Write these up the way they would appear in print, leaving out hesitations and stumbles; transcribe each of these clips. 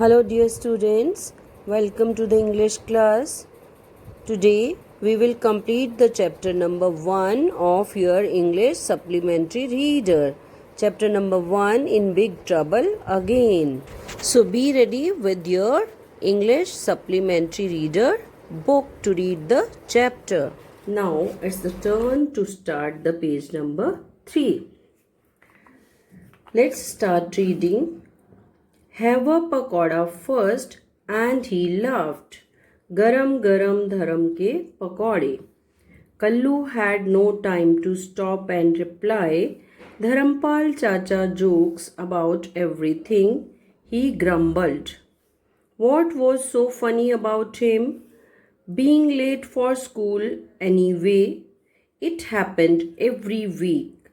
Hello dear students, welcome to the English class. Today we will complete the chapter number 1 of your English supplementary reader. Chapter number 1 in Big Trouble Again. So be ready with your English supplementary reader book to read the chapter. Now it's the turn to start the page number 3. Let's start reading. Have a pakoda first, and he laughed. Garam garam dharam ke pakode. Kallu had no time to stop and reply. Dharampal Chacha jokes about everything. He grumbled. What was so funny about him? Being late for school anyway. It happened every week.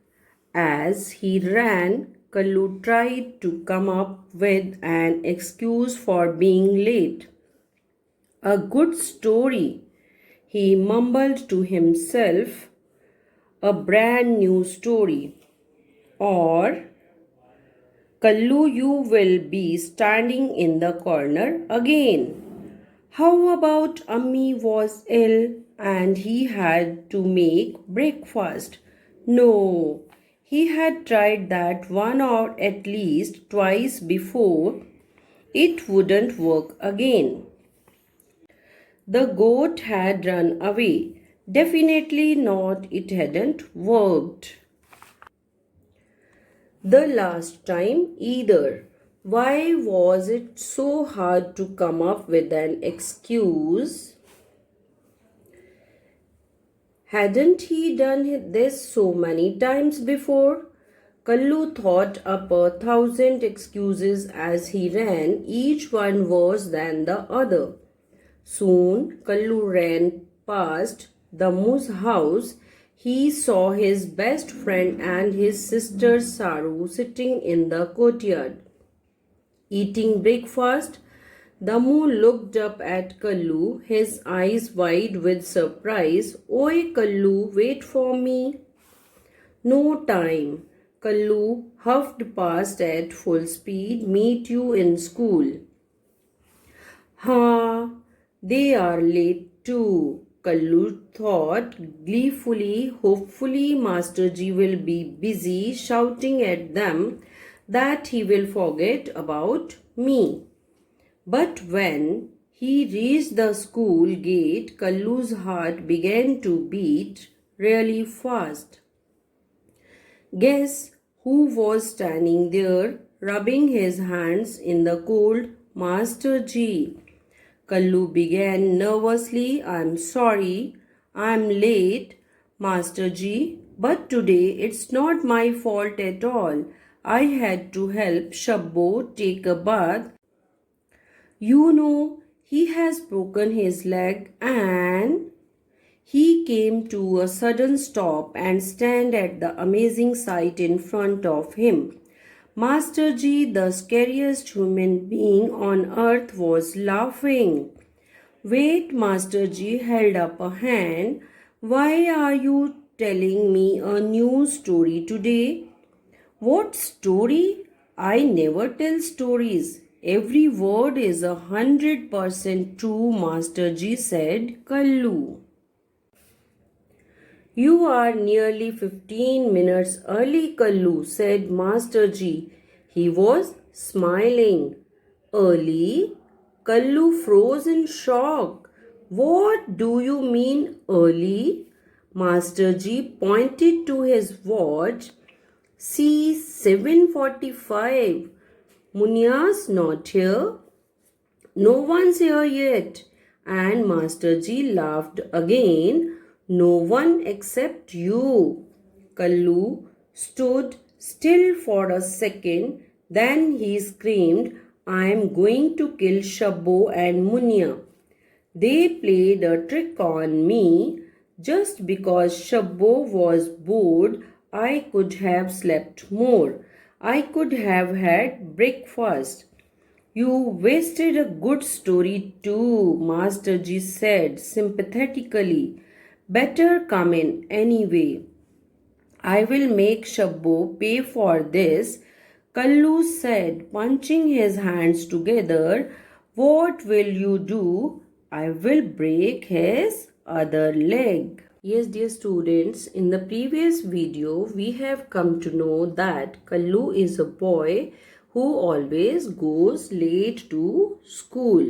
As he ran, Kallu tried to come up with an excuse for being late. A good story, he mumbled to himself. A brand new story. Or, Kallu, you will be standing in the corner again. How about Ammi was ill and he had to make breakfast? No. He had tried that one or at least twice before. It wouldn't work again. The goat had run away. Definitely not, it hadn't worked. The last time either. Why was it so hard to come up with an excuse? Hadn't he done this so many times before? Kallu thought up 1,000 excuses as he ran, each one worse than the other. Soon, Kallu ran past Dammu's house. He saw his best friend and his sister Saru sitting in the courtyard. Eating breakfast, Dammu looked up at Kallu, his eyes wide with surprise. Oi Kallu, wait for me. No time. Kallu huffed past at full speed. Meet you in school. Ha, they are late too. Kallu thought gleefully. Hopefully Master Ji will be busy shouting at them that he will forget about me. But when he reached the school gate, Kallu's heart began to beat really fast. Guess who was standing there, rubbing his hands in the cold? Master Ji. Kallu began nervously. I'm sorry, I'm late, Master Ji, but today it's not my fault at all. I had to help Shabbo take a bath. You know, he has broken his leg and he came to a sudden stop and stand at the amazing sight in front of him. Master Ji, the scariest human being on earth, was laughing. Wait, Master Ji held up a hand. Why are you telling me a new story today? What story? I never tell stories. Every word is 100% true, Master Ji said. Kallu. You are nearly 15 minutes early, Kallu, said Master Ji. He was smiling. Early? Kallu froze in shock. What do you mean early? Master Ji pointed to his watch. See, 7:45. Munia's not here. No one's here yet. And Master Ji laughed again. No one except you. Kallu stood still for a second. Then he screamed, I am going to kill Shabbo and Munia. They played a trick on me. Just because Shabbo was bored, I could have slept more. I could have had breakfast. You wasted a good story too, Master Ji said sympathetically. Better come in anyway. I will make Shabbo pay for this. Kallu said, punching his hands together, "What will you do? I will break his other leg." Yes, dear students, in the previous video, we have come to know that Kallu is a boy who always goes late to school.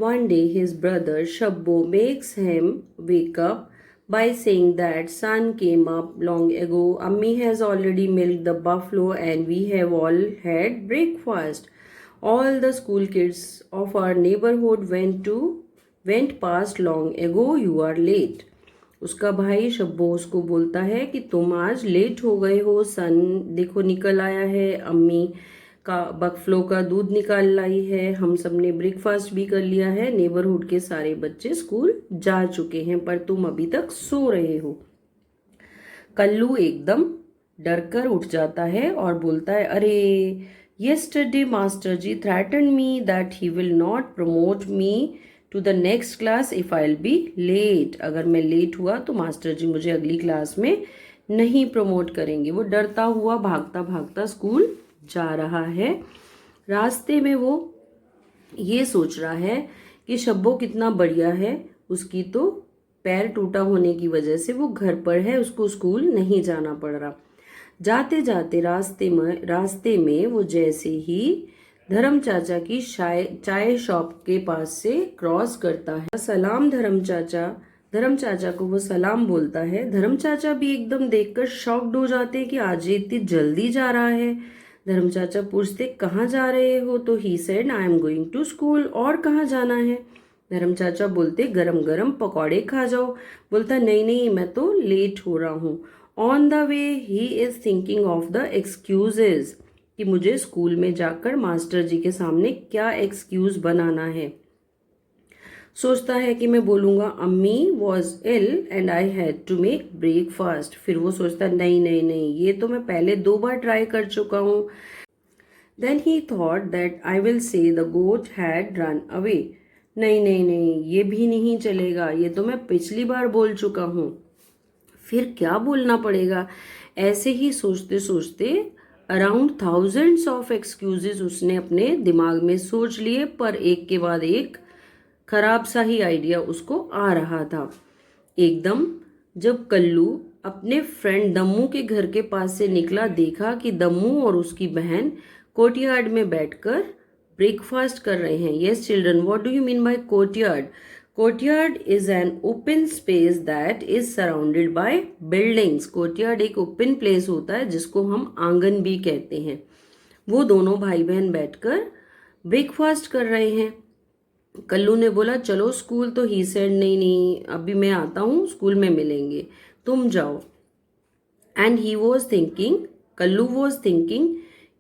One day, his brother Shabbo makes him wake up by saying that sun came up long ago. Ammi has already milked the buffalo and we have all had breakfast. All the school kids of our neighborhood went past long ago. You are late. उसका भाई शब्बो उसको बोलता है कि तुम आज late हो गए हो, सन देखो निकल आया है, अम्मी का बफलो का दूध निकाल लाई है, हम सब ने ब्रेकफास्ट भी कर लिया है, नेबरहुड के सारे बच्चे स्कूल जा चुके हैं पर तुम अभी तक सो रहे हो। कल्लू एकदम डरकर उठ जाता है और बोलता है, अरे yesterday master ji threatened me that he will not promote me to the next class if I'll be late. अगर मैं लेट हुआ तो मास्टर जी मुझे अगली क्लास में नहीं प्रमोट करेंगे। वो डरता हुआ भागता भागता स्कूल जा रहा है। रास्ते में वो ये सोच रहा है कि शब्बो कितना बढ़िया है, उसकी तो पैर टूटा होने की वजह से वो घर पर है, उसको स्कूल नहीं जाना पड़ रहा। जाते जाते रास्ते में वो जैसे ही धर्म चाचा की चाय शॉप के पास से क्रॉस करता है, सलाम धर्म चाचा को वो सलाम बोलता है। धर्म चाचा भी एकदम देखकर शॉक्ड हो जाते हैं कि आज ये इतनी जल्दी जा रहा है। धर्म चाचा पूछते, कहाँ जा रहे हो? तो he said, I am going to school. और कहाँ जाना है? धर्म चाचा बोलते, गरम गरम पकौड़े खा जाओ। बोलता, नहीं मैं तो लेट हो रहा हूँ। On the way he is thinking of the excuses, कि मुझे स्कूल में जाकर मास्टर जी के सामने क्या एक्सक्यूज बनाना है। सोचता है कि मैं बोलूँगा अम्मी was ill and I had to make breakfast. फिर वो सोचता नहीं, ये तो मैं पहले 2 बार ट्राई कर चुका हूँ। Then he thought that I will say the goat had run away. नहीं, ये भी नहीं चलेगा, ये तो मैं पिछली बार बोल चुका हूँ, फिर क्या बोलना पड़ेगा। ऐसे ही सोचते सोचते अराउंड थाउजेंड्स ऑफ एक्सक्यूजेस उसने अपने दिमाग में सोच लिए, पर एक के बाद एक खराब सा ही आइडिया उसको आ रहा था। एकदम जब कल्लू अपने फ्रेंड दम्मू के घर के पास से निकला, देखा कि दम्मू और उसकी बहन कोर्टयार्ड में बैठकर ब्रेकफास्ट कर रहे हैं। Yes children, what do you mean by courtyard? Courtyard is an open space that is surrounded by buildings. Courtyard एक ओपन प्लेस होता है जिसको हम आंगन भी कहते हैं। वो दोनों भाई बहन बैठकर ब्रेकफास्ट कर रहे हैं। कल्लू ने बोला, चलो स्कूल। तो ही सेड, नहीं, अभी मैं आता हूँ, स्कूल में मिलेंगे, तुम जाओ। And he was thinking, Kallu was thinking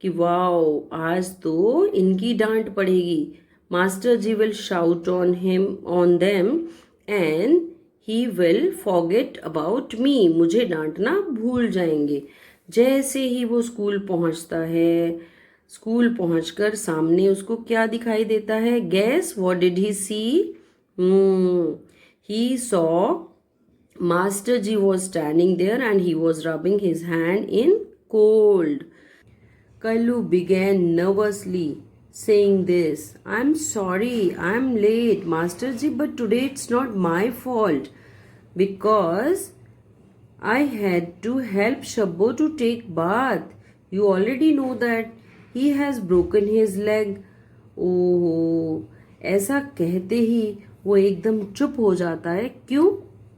कि वाओ, आज तो इनकी डांट पड़ेगी। Master ji will shout on them and he will forget about me. मुझे डांटना भूल जाएंगे। जैसे ही वो स्कूल पहुंचता है, स्कूल पहुंचकर सामने उसको क्या दिखाई देता है? Guess what did he see? He saw master ji was standing there and he was rubbing his hand in cold. Kallu began nervously saying this, I'm sorry, I'm late, Master Ji, but today it's not my fault because I had to help Shabbo to take bath. You already know that he has broken his leg. ओहो, ऐसा कहते ही वो एकदम चुप हो जाता है। क्यों?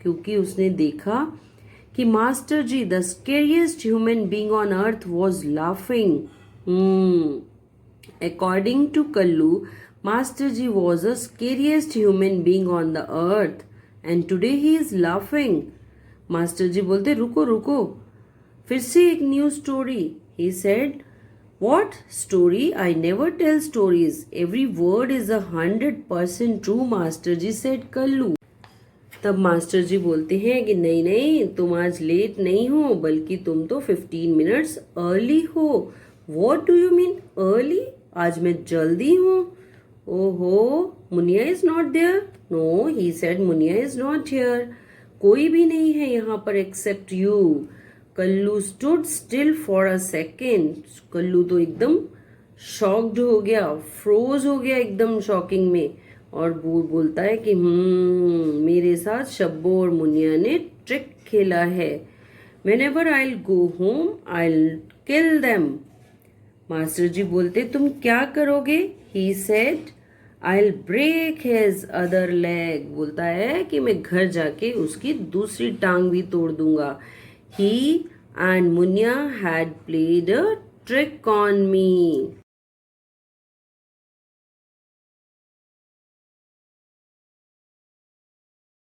क्योंकि उसने देखा कि master ji, the scariest human being on earth, was laughing. According to Kallu, Master Ji was the scariest human being on the earth and today he is laughing. Master Ji बोलते, रुको, फिर से एक new story. He said, what story? I never tell stories. Every word is 100% true, Master Ji said Kallu. तब master ji बोलते हैं कि नहीं, तुम आज लेट नहीं हो, बल्कि तुम तो 15 मिनट्स अर्ली हो। What do you mean early? आज मैं जल्दी हूँ। ओहो, Munia is not there. No, he said Munia is not here. कोई भी नहीं है यहाँ पर except you. Kallu stood still for a second. Kallu तो एकदम शॉक्ड हो गया, फ्रोज हो गया एकदम शॉकिंग में. और वो बोलता है कि मेरे साथ शब्बो और मुनिया ने ट्रिक खेला है. Whenever I'll go home, I'll kill them. Master ji बोलते तुम क्या करोगे? He said, I'll break his other leg. बोलता है कि मैं घर जाके उसकी दूसरी टांग भी तोड़ दूंगा. He and Munya had played a trick on me.